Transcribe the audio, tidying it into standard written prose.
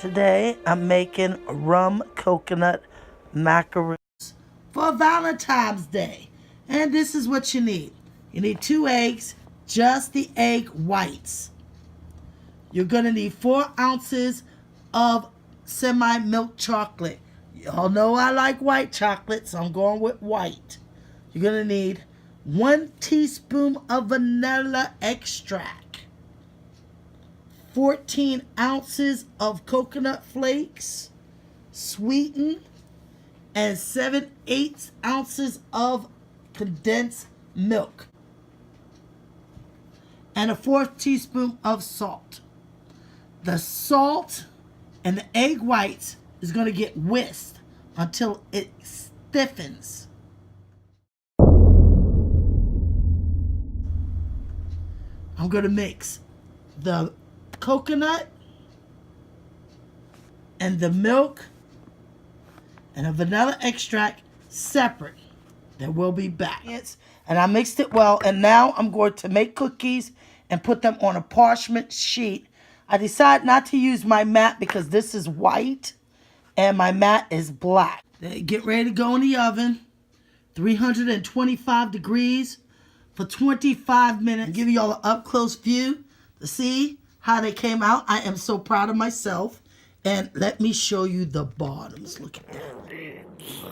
Today I'm making rum coconut macaroons for Valentine's Day. And this is what you need. You need 2 eggs, just the egg whites. You're going to need 4 ounces of semi-milk chocolate. Y'all know I like white chocolate, so I'm going with white. You're going to need 1 teaspoon of vanilla extract. 14 ounces of coconut flakes, sweetened, and 7/8 ounces of condensed milk, and a 1/4 teaspoon of salt. The salt and the egg whites is going to get whisked until it stiffens. I'm going to mix the coconut and the milk and a vanilla extract separate. Then we'll be back. And I mixed it well, and now I'm going to make cookies and put them on a parchment sheet. I decided not to use my mat because this is white and my mat is black. Get ready to go in the oven, 325 degrees for 25 minutes. I'll give you all an up-close view to see how they came out. I am so proud of myself. And let me show you the bottoms. Look at that.